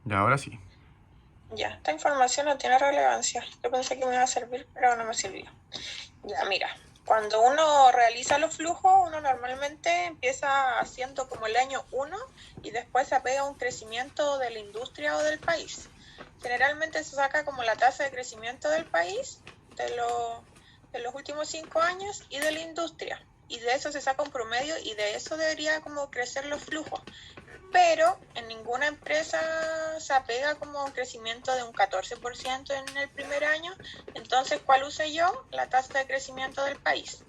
Y ahora sí. Ya, esta información no tiene relevancia. Yo pensé que me iba a servir, pero no me sirvió. Ya, mira, cuando uno realiza los flujos, uno normalmente empieza haciendo como el año 1 y después se apega a un crecimiento de la industria o del país. Generalmente se saca como la tasa de crecimiento del país, de los últimos 5 años y de la industria. Y de eso se saca un promedio y de eso debería como crecer los flujos. Pero en ninguna empresa se apega como un crecimiento de un 14% en el primer año. Entonces, ¿cuál usé yo? La tasa de crecimiento del país.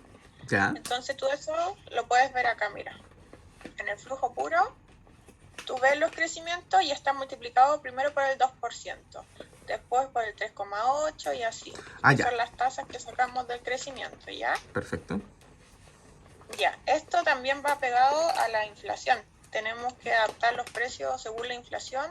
Ya. Entonces, tú eso lo puedes ver acá, mira. En el flujo puro, tú ves los crecimientos y está multiplicado primero por el 2%, después por el 3,8% y así. Ah, Esas ya. son las tasas que sacamos del crecimiento, ¿ya? Perfecto. Ya, esto también va pegado a la inflación. Tenemos que adaptar los precios según la inflación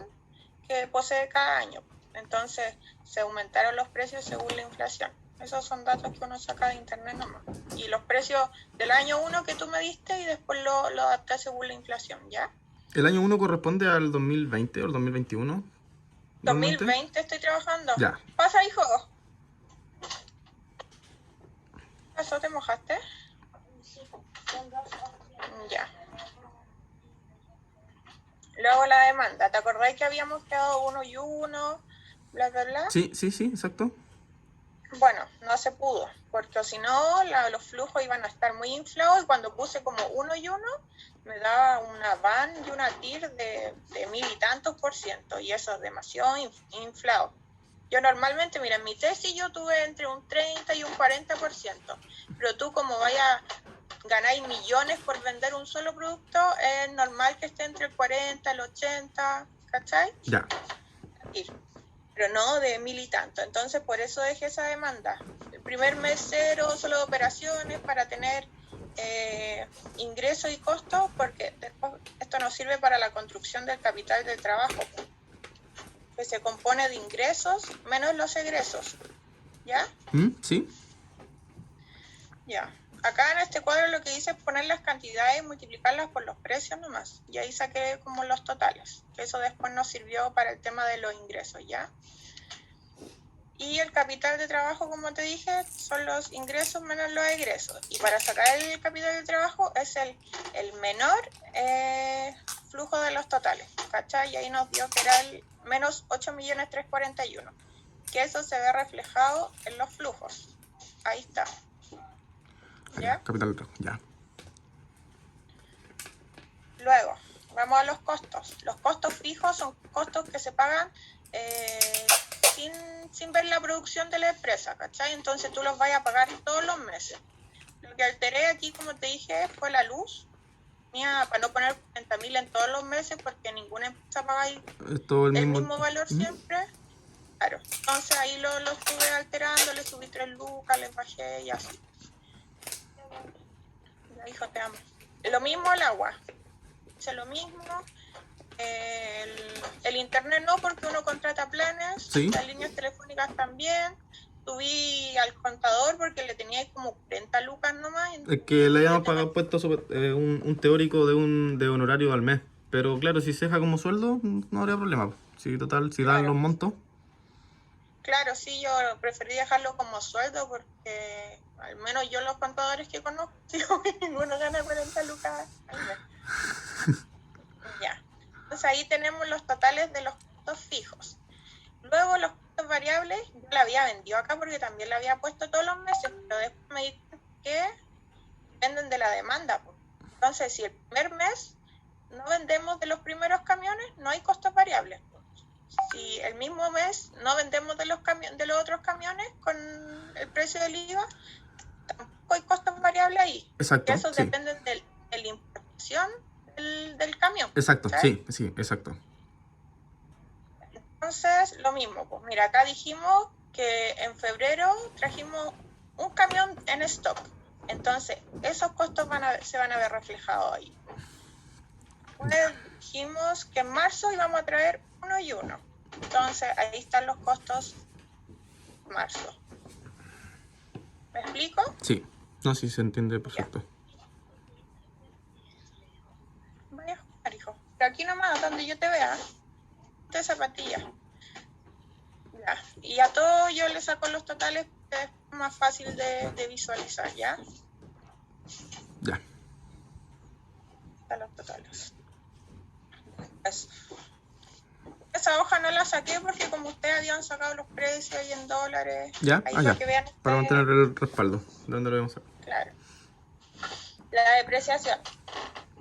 que posee cada año. Entonces, se aumentaron los precios según la inflación. Esos son datos que uno saca de internet nomás. Y los precios del año 1 que tú me diste y después lo adapté según la inflación, ¿ya? ¿El año 1 corresponde al 2020 o el 2021? Normalmente. 2020 estoy trabajando. Ya. Pasa, hijo. ¿Pasó? ¿Te mojaste? Ya. Luego la demanda. ¿Te acordáis que habíamos quedado 1 y 1? Bla, bla, bla. Sí, sí, sí, exacto. Bueno, no se pudo, porque si no, los flujos iban a estar muy inflados y cuando puse como 1 y 1, me daba una van y una TIR de 1000 y tantos % y eso es demasiado inflado. Yo normalmente, mira, en mi tesis yo tuve entre un 30 y un 40%, pero tú como ganáis millones por vender un solo producto, es normal que esté entre el 40 y el 80, ¿cachai? Ya. Pero no de 1000 y tanto. Entonces, por eso dejé esa demanda. El primer mes cero, solo de operaciones para tener ingresos y costos, porque después esto nos sirve para la construcción del capital del trabajo, que se compone de ingresos menos los egresos. ¿Ya? Sí. Ya. Acá en este cuadro lo que hice es poner las cantidades y multiplicarlas por los precios nomás. Y ahí saqué como los totales. Eso después nos sirvió para el tema de los ingresos, ¿ya? Y el capital de trabajo, como te dije, son los ingresos menos los egresos. Y para sacar el capital de trabajo es el menor flujo de los totales, ¿cachai? Y ahí nos dio que era el menos 8.341.000, que eso se ve reflejado en los flujos. Ahí está. ¿Ya? Capital de trabajo, ya. Luego, vamos a los costos. Los costos fijos son costos que se pagan sin ver la producción de la empresa, ¿cachai? Entonces tú los vas a pagar todos los meses. Lo que alteré aquí, como te dije, fue la luz. Para no poner 40.000 en todos los meses, porque ninguna empresa paga Todo el mismo valor siempre. Claro. Entonces ahí lo estuve alterando, le subí 3 lucas, le bajé y así. Ya, hijo, te amo. Lo mismo el agua. Hice lo mismo. El internet no, porque uno contrata planes. Sí. Las líneas telefónicas también. Subí al contador porque le tenía como 40 lucas nomás. Es que le habíamos pagado puesto un teórico de un honorario al mes. Pero claro, si se deja como sueldo, no habría problema. Si total, si dan los montos. Claro, sí, yo preferí dejarlo como sueldo porque al menos yo los contadores que conozco, digo que ninguno gana 40 lucas al mes. Ya. Entonces ahí tenemos los totales de los costos fijos. Luego los costos variables, yo la había vendido acá porque también la había puesto todos los meses, pero después me di cuenta que dependen de la demanda. Entonces, si el primer mes no vendemos de los primeros camiones, no hay costos variables. Si el mismo mes no vendemos de los otros camiones con el precio del IVA, tampoco hay costos variables ahí. Exacto. Eso sí. depende de la importación del camión. Exacto, ¿sabes? sí, exacto. Entonces, lo mismo, pues mira, acá dijimos que en febrero trajimos un camión en stock. Entonces, esos costos se van a ver reflejados ahí. Dijimos que en marzo íbamos a traer 1 y 1. Entonces, ahí están los costos de marzo. ¿Me explico? Sí, no, sí se entiende perfecto. Vaya a jugar, hijo. Pero aquí nomás, donde yo te vea. de zapatillas. Ya. Y a todo yo le saco los totales, que es más fácil de visualizar, ¿ya? Ya. Están los totales. Eso. Esa hoja no la saqué porque como ustedes habían sacado los precios y en dólares, Ya, ahí allá. para que vean Para ustedes, mantener el respaldo. ¿De dónde lo vamos a sacar? claro. La depreciación.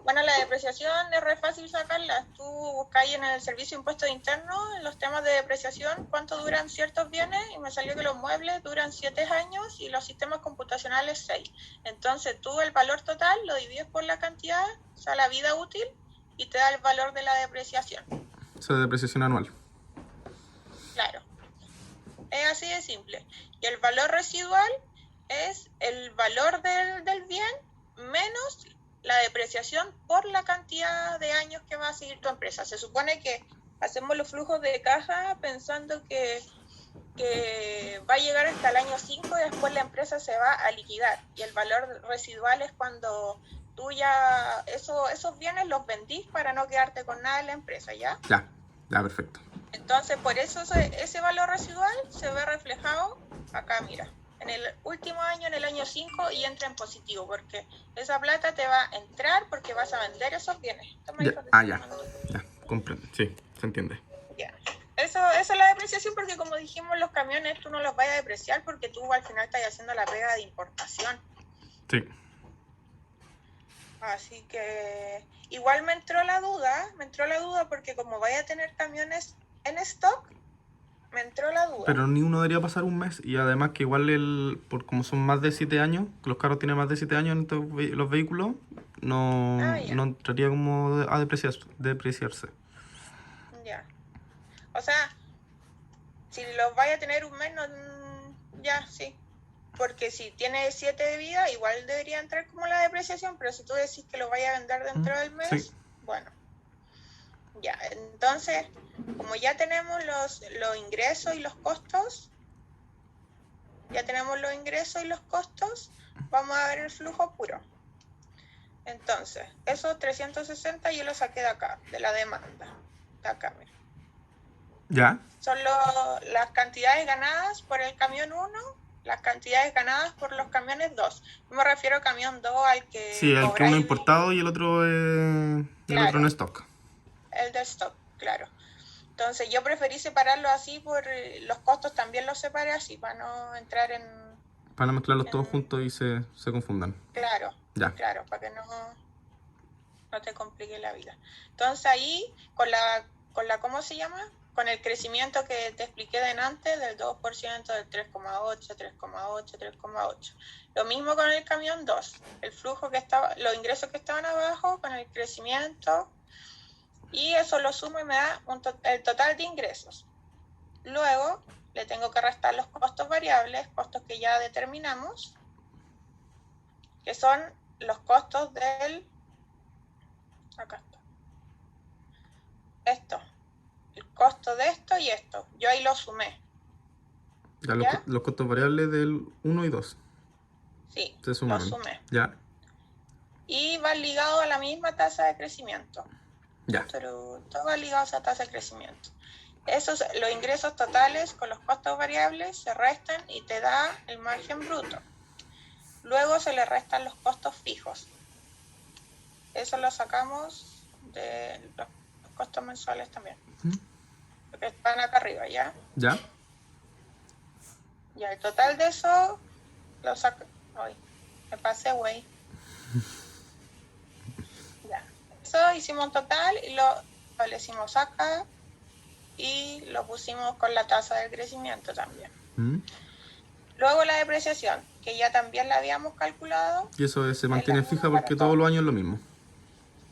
Bueno, la depreciación es re fácil sacarla. Tú buscas en el servicio de impuestos internos, en los temas de depreciación, cuánto duran ciertos bienes, y me salió que los muebles duran 7 años y los sistemas computacionales 6. Entonces tú el valor total lo divides por la cantidad, o sea, la vida útil, y te da el valor de la depreciación. Esa depreciación anual. Claro. Es así de simple. Y el valor residual es el valor del bien menos la depreciación por la cantidad de años que va a seguir tu empresa. Se supone que hacemos los flujos de caja pensando que va a llegar hasta el año 5 y después la empresa se va a liquidar. Y el valor residual es cuando tú ya esos bienes los vendís para no quedarte con nada en la empresa, ¿ya? Ya, perfecto. Entonces, por eso ese valor residual se ve reflejado acá, mira, en el último año, en el año 5, y entra en positivo, porque esa plata te va a entrar porque vas a vender esos bienes. Ya, comprendo, sí, se entiende. Ya. Eso es la depreciación, porque como dijimos, los camiones tú no los vayas a depreciar porque tú al final estás haciendo la pega de importación. Sí. Así que igual me entró la duda porque como vaya a tener camiones en stock, me entró la duda. Pero ni uno debería pasar un mes, y además que igual por como son más de 7 años, los carros tienen más de 7 años en los vehículos, no entraría como a depreciarse. Ya. O sea, si los vaya a tener un mes, ya, sí. Porque si tiene 7 de vida, igual debería entrar como la depreciación, pero si tú decís que lo vaya a vender dentro del mes, sí. Bueno. Ya, entonces, como ya tenemos los ingresos y los costos, vamos a ver el flujo puro. Entonces, esos 360 yo los saqué de acá, de la demanda. De acá, mira. ¿Ya? Son las cantidades ganadas por el camión 1, las cantidades ganadas por los camiones 2. Yo me refiero al camión 2 al que sí, el que uno importado y el otro otro en stock. El de stock, claro. Entonces yo preferí separarlo así por los costos, también los separé así para no entrar en... Para no mezclarlos todos juntos y se confundan. Claro, ya. Claro, para que no te complique la vida. Entonces ahí, con la ¿cómo se llama? Con el crecimiento que te expliqué delante, del 2%, del 3,8, 3,8, 3,8. Lo mismo con el camión 2. El flujo que estaba, los ingresos que estaban abajo, con el crecimiento, y eso lo sumo y me da el total de ingresos. Luego le tengo que restar los costos variables, costos que ya determinamos, que son los costos del... Acá está. El costo de esto y esto. Yo ahí lo sumé. Ya, los costos variables del 1 y 2. Sí, se sumaron. Lo sumé. Ya. Y van ligados a la misma tasa de crecimiento. Ya. Pero todo va ligado a esa tasa de crecimiento. Los ingresos totales con los costos variables se restan y te da el margen bruto. Luego se le restan los costos fijos. Eso lo sacamos de los costos mensuales también. Porque están acá arriba, ¿ya? Ya. Ya, el total de eso lo saco. Ay, me pasé, güey. Ya. Eso hicimos un total y lo establecimos acá y lo pusimos con la tasa del crecimiento también. Luego la depreciación, que ya también la habíamos calculado. Y eso se mantiene fija porque todos los años es lo mismo.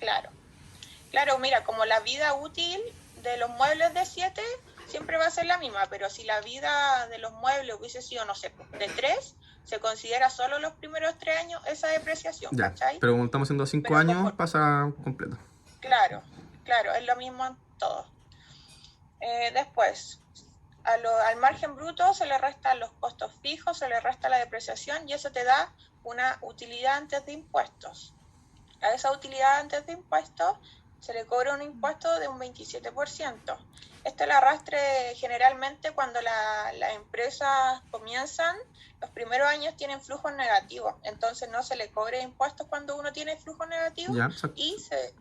Claro, mira, como la vida útil de los muebles de 7 siempre va a ser la misma, pero si la vida de los muebles hubiese sido, no sé, de 3, se considera solo los primeros 3 años esa depreciación, ya, ¿cachai? Pero como estamos haciendo 5 años, pasa completo. Claro, es lo mismo en todo. Después, al margen bruto se le restan los costos fijos, se le resta la depreciación y eso te da una utilidad antes de impuestos. A esa utilidad antes de impuestos se le cobra un impuesto de un 27%. Esto lo arrastre generalmente cuando las empresas comienzan, los primeros años tienen flujos negativos, entonces no se le cobra impuestos cuando uno tiene flujos negativos y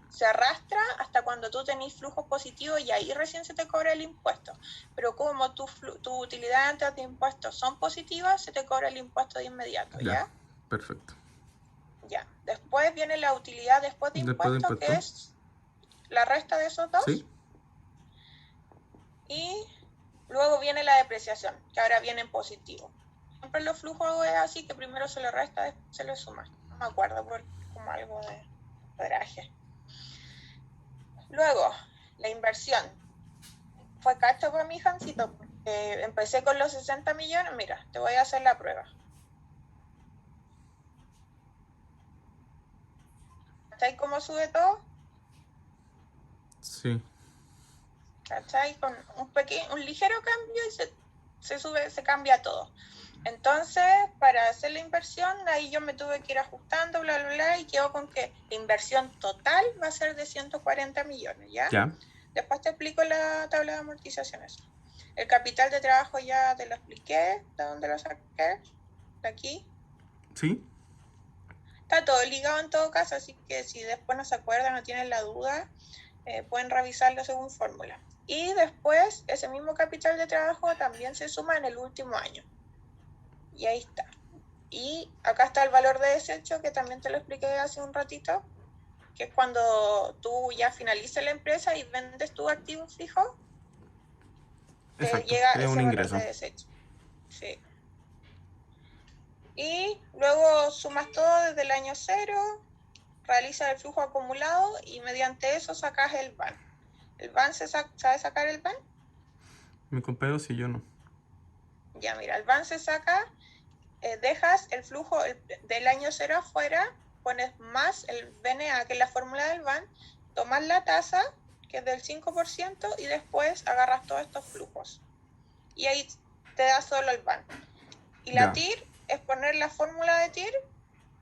se arrastra hasta cuando tú tenés flujos positivos y ahí recién se te cobra el impuesto. Pero como tu utilidad antes de impuestos son positivas, se te cobra el impuesto de inmediato, ¿ya? Perfecto. Ya, después viene la utilidad después de impuestos, que es la resta de esos dos. Sí. Y luego viene la depreciación, que ahora viene en positivo. Siempre los flujos es así, que primero se le resta, después se le suma. No me acuerdo, porque como algo de cuadraje. Luego, la inversión. Fue cacho para mi Jancito, porque empecé con los 60 millones. Mira, te voy a hacer la prueba. ¿Cachai cómo sube todo? Sí. ¿Cachai? Con un ligero cambio y se sube, se cambia todo. Entonces, para hacer la inversión, ahí yo me tuve que ir ajustando, bla, bla, bla, y quedó con que la inversión total va a ser de 140 millones, ¿ya? Después te explico la tabla de amortizaciones. El capital de trabajo ya te lo expliqué, ¿de dónde lo saqué? De aquí. Sí. Está todo ligado en todo caso, así que si después no se acuerdan, no tienen la duda, pueden revisarlo según fórmula. Y después, ese mismo capital de trabajo también se suma en el último año. Y ahí está. Y acá está el valor de desecho, que también te lo expliqué hace un ratito, que es cuando tú ya finalices la empresa y vendes tu activo fijo, te llega ese valor de desecho. Sí. Y luego sumas todo desde el año 0, realizas el flujo acumulado y mediante eso sacas el VAN. ¿El VAN sabe sacar el VAN? Mi compañero sí, yo no. Ya, mira, el VAN se saca, dejas el flujo del año 0 afuera, pones más el VNA, que es la fórmula del VAN, tomas la tasa, que es del 5%, y después agarras todos estos flujos. Y ahí te da solo el VAN. Y la TIR es poner la fórmula de TIR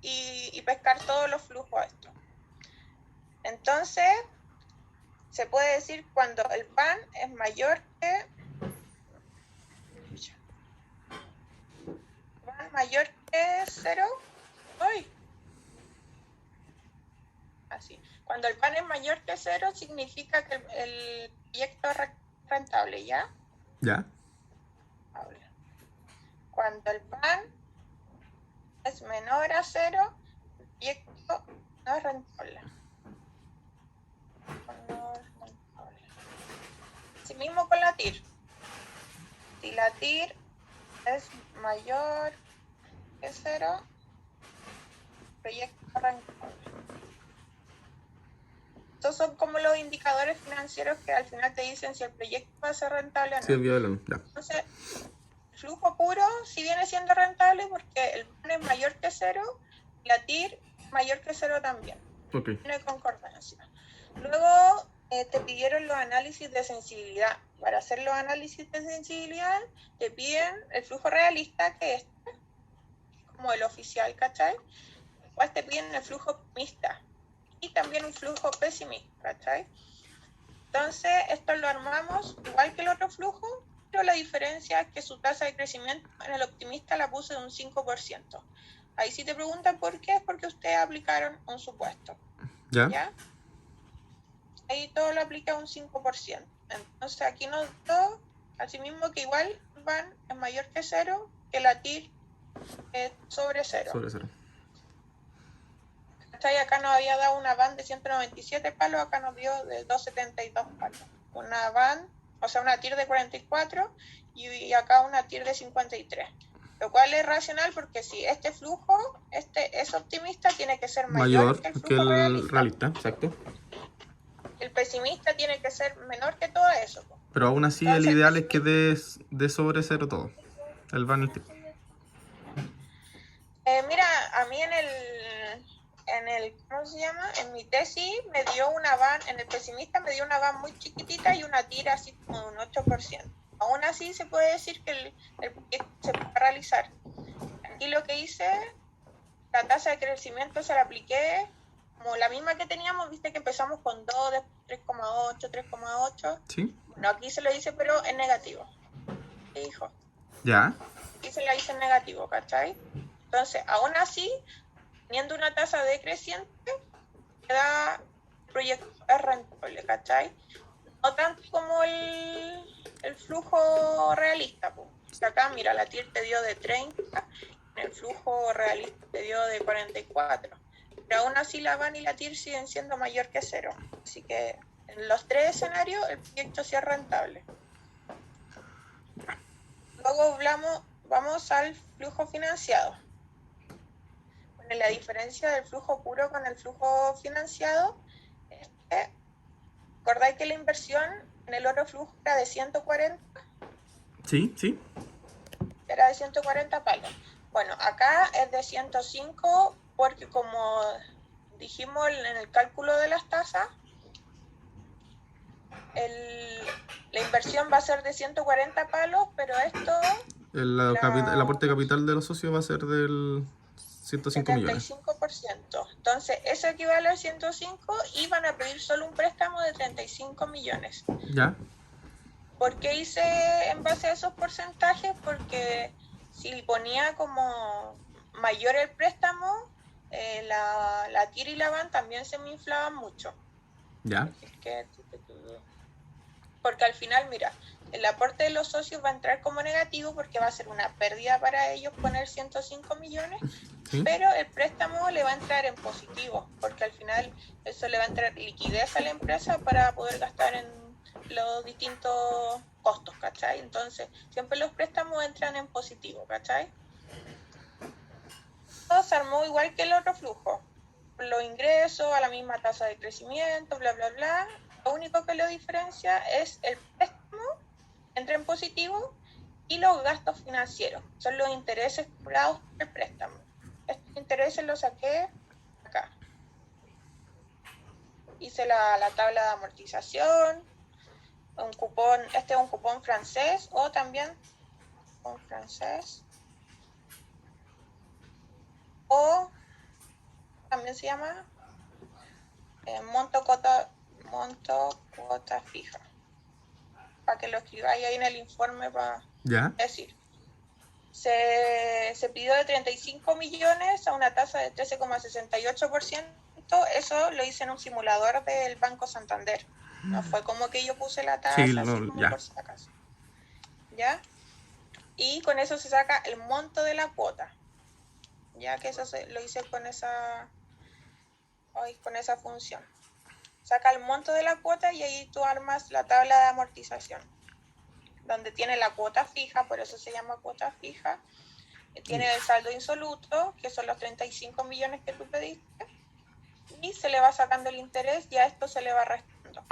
y pescar todos los flujos a esto. Entonces, se puede decir cuando el VAN es mayor que 0. Así. Cuando el VAN es mayor que 0, significa que el proyecto es rentable, ¿ya? Ya. Cuando el VAN es menor a 0, el proyecto no es rentable. Así mismo con la TIR. Si la TIR es mayor que 0, proyecto rentable. Estos son como los indicadores financieros que al final te dicen si el proyecto va a ser rentable o no. Sí, ya. Entonces, flujo puro sí viene siendo rentable porque el VAN es mayor que 0 y la TIR mayor que 0 también. Okay. Tiene concordancia. Luego te pidieron los análisis de sensibilidad. Para hacer los análisis de sensibilidad te piden el flujo realista, que es como el oficial, ¿cachai? Después te piden el flujo optimista y también un flujo pesimista, ¿cachai? Entonces, esto lo armamos igual que el otro flujo, pero la diferencia es que su tasa de crecimiento en el optimista la puse de un 5%. Ahí si te preguntan por qué, es porque ustedes aplicaron un supuesto. ¿Ya? Ahí todo lo aplica un 5%. Entonces aquí nos da, así mismo que igual VAN es mayor que 0, que la TIR es sobre 0. Sobre 0. Acá nos había dado una VAN de 197 palos, acá nos dio de 272 palos. Una VAN, o sea, una TIR de 44 y acá una TIR de 53. Lo cual es racional porque si este flujo es optimista, tiene que ser mayor que el flujo realista. Exacto. El pesimista tiene que ser menor que todo eso. Pero aún así, entonces, el ideal es que dé sobre 0 todo. El VAN y el TIR. Mira, a mí en el ¿cómo se llama? En mi tesis me dio una VAN, en el pesimista me dio una VAN muy chiquitita y una TIR así como un 8%. Aún así se puede decir que el proyecto se puede realizar. Aquí lo que hice, la tasa de crecimiento se la apliqué como la misma que teníamos, viste que empezamos con 2, después 3,8, 3,8. ¿Sí? Bueno, aquí se lo hice, pero en negativo. ¿Qué dijo? Ya. Aquí se la hice en negativo, ¿cachai? Entonces, aún así, teniendo una tasa decreciente, queda el proyecto es rentable, ¿cachai? No tanto como el flujo realista, pues. Acá, mira, la TIR te dio de 30, el flujo realista te dio de 44. Pero aún así la VAN y la TIR siguen siendo mayor que 0. Así que en los 3 escenarios el proyecto sí es rentable. Luego vamos al flujo financiado. Bueno, la diferencia del flujo puro con el flujo financiado es que, ¿recordáis que la inversión en el oro flujo era de 140? Sí, sí. Era de 140 palos. Bueno, acá es de 105 porque como dijimos en el cálculo de las tasas, la inversión va a ser de 140 palos, pero esto... El aporte de capital de los socios va a ser del 105 millones. 75%. Entonces, eso equivale al 105 y van a pedir solo un préstamo de 35 millones. ¿Ya? ¿Por qué hice en base a esos porcentajes? Porque si ponía como mayor el préstamo, la TIR y la VAN también se me inflaban mucho. ¿Ya? Porque al final, mira, el aporte de los socios va a entrar como negativo porque va a ser una pérdida para ellos poner 105 millones, ¿sí? Pero el préstamo le va a entrar en positivo, porque al final eso le va a entrar liquidez a la empresa para poder gastar en los distintos costos, ¿cachai? Entonces, siempre los préstamos entran en positivo, ¿cachai? Todo se armó igual que el otro flujo. Los ingresos a la misma tasa de crecimiento, bla, bla, bla. Lo único que lo diferencia es el préstamo, entra en positivo, y los gastos financieros. Son los intereses cobrados por el préstamo. Estos intereses los saqué acá. Hice la tabla de amortización, un cupón, este es un cupón francés, o también un francés, o también se llama monto cuota fija, para que lo escribáis ahí en el informe para decir. Se pidió de 35 millones a una tasa de 13,68%. Eso lo hice en un simulador del Banco Santander. No fue como que yo puse la tasa, sí, así como por si acaso. ¿Ya? Y con eso se saca el monto de la cuota. Ya que eso lo hice con esa función. Saca el monto de la cuota y ahí tú armas la tabla de amortización, donde tiene la cuota fija, por eso se llama cuota fija. Tiene el saldo insoluto, que son los 35 millones que tú pediste, y se le va sacando el interés y a esto se le va restando.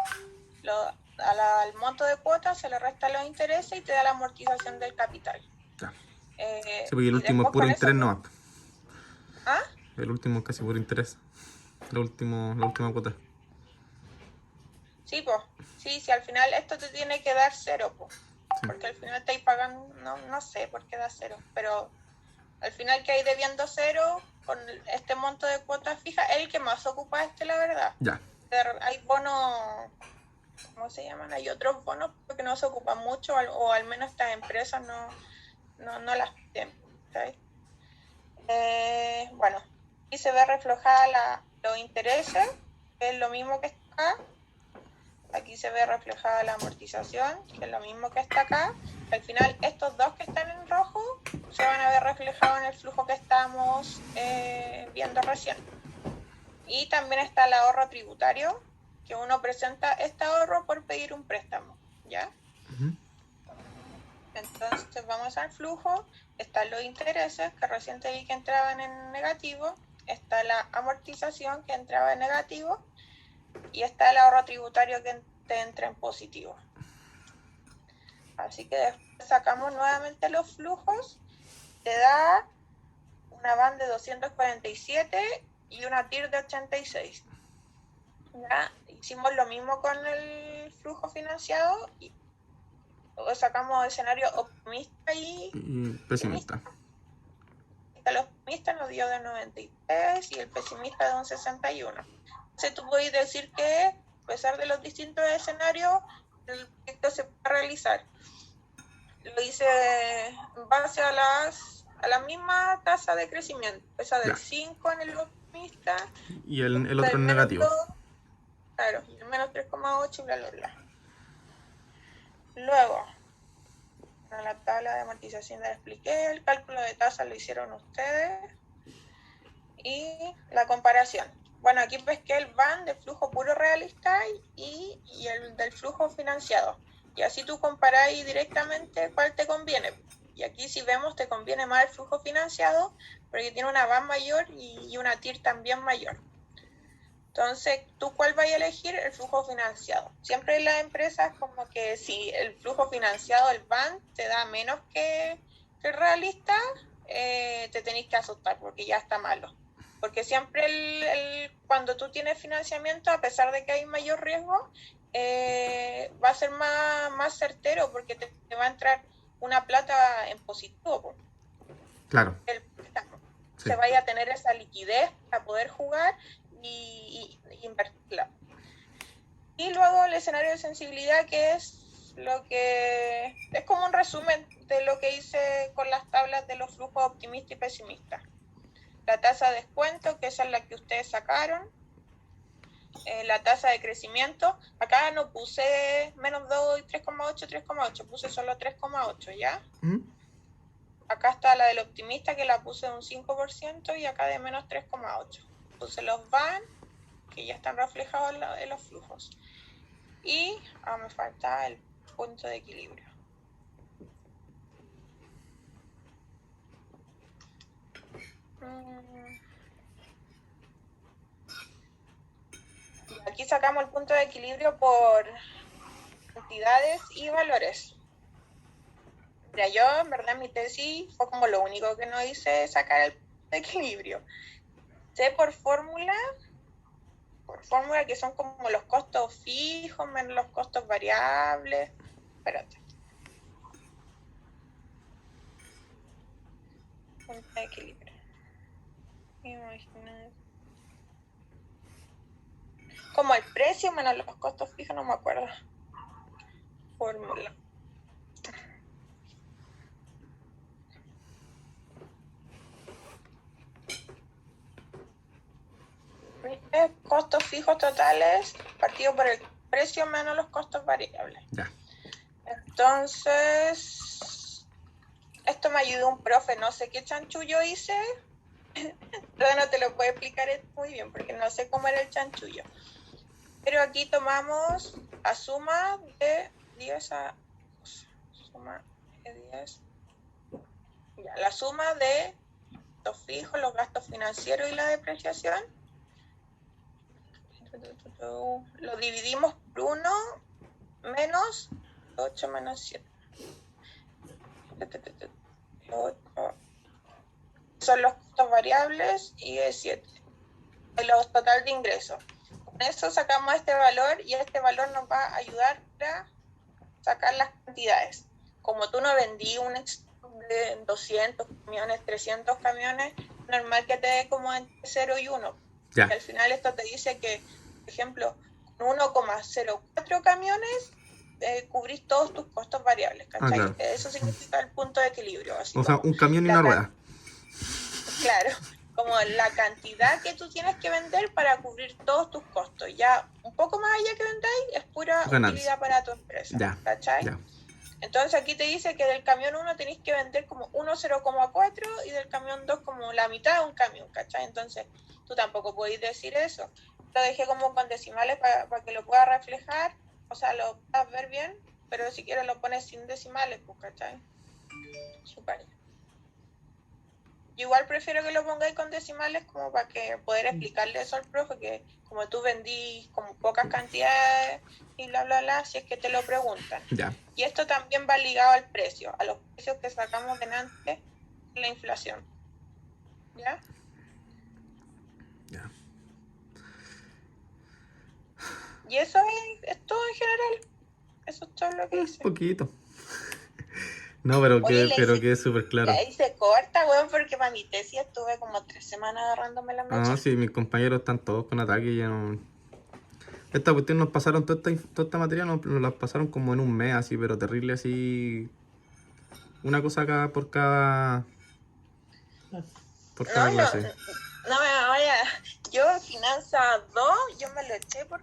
Al monto de cuota se le restan los intereses y te da la amortización del capital. Sí, porque el último es puro interés, no. ¿Ah? El último es casi puro interés. La última cuota. Sí, pues. Sí, al final esto te tiene que dar 0, pues. Sí. Porque al final te pagando, no sé por qué da 0, pero al final que hay debiendo 0 con este monto de cuota fija, es el que más ocupa la verdad. Ya. Hay bonos, ¿cómo se llaman? Hay otros bonos que no se ocupan mucho, o al menos estas empresas no las piden, ¿sabes? Bueno, y se ve reflejada los intereses, que es lo mismo que está acá. Aquí se ve reflejada la amortización, que es lo mismo que está acá. Al final, estos dos que están en rojo se van a ver reflejados en el flujo que estamos viendo recién. Y también está el ahorro tributario, que uno presenta este ahorro por pedir un préstamo, ¿ya? Entonces vamos al flujo, están los intereses, que recién te vi que entraban en negativo, está la amortización, que entraba en negativo, y está el ahorro tributario, que te entra en positivo. Así que después sacamos nuevamente los flujos, te da una VAN de 247 y una TIR de 86. ¿Ya? Hicimos lo mismo con el flujo financiado y luego sacamos escenario optimista y pesimista. Los optimista nos dio de 93 y el pesimista de un 61. Entonces tú puedes decir que, a pesar de los distintos escenarios, el proyecto se puede realizar. Lo hice en base a la misma tasa de crecimiento, esa del 5 en el optimista y el otro en negativo. 2, claro, y el menos 3,8 y bla, bla, bla. Luego, en la tabla de amortización ya la expliqué, el cálculo de tasa lo hicieron ustedes y la comparación. Bueno, aquí pesqué el BAN del flujo puro realista y el del flujo financiado. Y así tú comparáis directamente cuál te conviene. Y aquí si vemos te conviene más el flujo financiado porque tiene una BAN mayor y una TIR también mayor. Entonces, ¿tú cuál vas a elegir? El flujo financiado. Siempre en las empresas como que si el flujo financiado, el BAN, te da menos que el realista, te tenéis que asustar porque ya está malo. Porque siempre cuando tú tienes financiamiento, a pesar de que hay mayor riesgo, va a ser más certero porque te va a entrar una plata en positivo. Claro. Se vaya a tener esa liquidez para poder jugar y invertirla. Y luego el escenario de sensibilidad, que es lo que es como un resumen de lo que hice con las tablas de los flujos optimista y pesimista. La tasa de descuento, que esa es la que ustedes sacaron, la tasa de crecimiento, acá no puse menos 2 y 3,8, puse solo 3,8, ¿ya? Acá está la del optimista, que la puse de un 5%, y acá de menos 3,8. Puse los van, que ya están reflejados en los flujos. Y me falta el punto de equilibrio. Aquí sacamos el punto de equilibrio por cantidades y valores. Mira, yo en verdad mi tesis fue como lo único que no hice sacar el punto de equilibrio. Sé por fórmula que son como los costos fijos menos los costos variables. Espérate. Punto de equilibrio. Imagínate. Como el precio menos los costos fijos, no me acuerdo. Fórmula. Costos fijos totales partido por el precio menos los costos variables. Ya. Entonces, esto me ayudó un profe, no sé qué chanchullo hice, pero no te lo puedo explicar muy bien porque no sé cómo era el chanchullo. Pero aquí tomamos la suma de 10 a... Suma de 10. Ya, la suma de los fijos, los gastos financieros y la depreciación. Lo dividimos por 1 menos 8 menos 7. Son los costos variables y es 7. El total de ingresos. Con eso sacamos este valor y este valor nos va a ayudar a sacar las cantidades. Como tú no vendí un stock de 200 camiones, 300 camiones, normal que te dé como entre 0 y 1. Ya. Y al final esto te dice que, por ejemplo, con 1,04 camiones cubrís todos tus costos variables, ¿cachai? Claro. Eso significa el punto de equilibrio. Así o sea, un camión y una rueda. Claro, como la cantidad que tú tienes que vender para cubrir todos tus costos. Ya un poco más allá que vendáis es pura utilidad para tu empresa, ya, ¿cachai? Ya. Entonces aquí te dice que del camión 1 tenéis que vender como 1,0,4 y del camión 2 como la mitad de un camión, ¿cachai? Entonces tú tampoco podéis decir eso. Lo dejé como con decimales para que lo puedas reflejar, o sea, lo puedas ver bien, pero si quieres lo pones sin decimales, pues, ¿cachai? Super. Yo igual prefiero que lo pongáis con decimales como para que poder explicarle eso al profe, que como tú vendís como pocas cantidades y bla, bla, bla, si es que te lo preguntan. Ya. Y esto también va ligado al precio, a los precios que sacamos delante de la inflación. ¿Ya? Ya. Y eso es todo en general. Eso es todo lo que hice. Poquito. No, pero Oye, que es súper claro. la hice corta, weón, porque para mi tesis estuve como 3 semanas agarrándome la mecha. No, sí, mis compañeros están todos con ataque y ya no... Esta cuestión nos pasaron, toda esta materia nos la pasaron como en un mes, así, pero terrible, así... Una cosa por cada No, clase. no me vaya. Yo, finanzas 2 yo me lo eché porque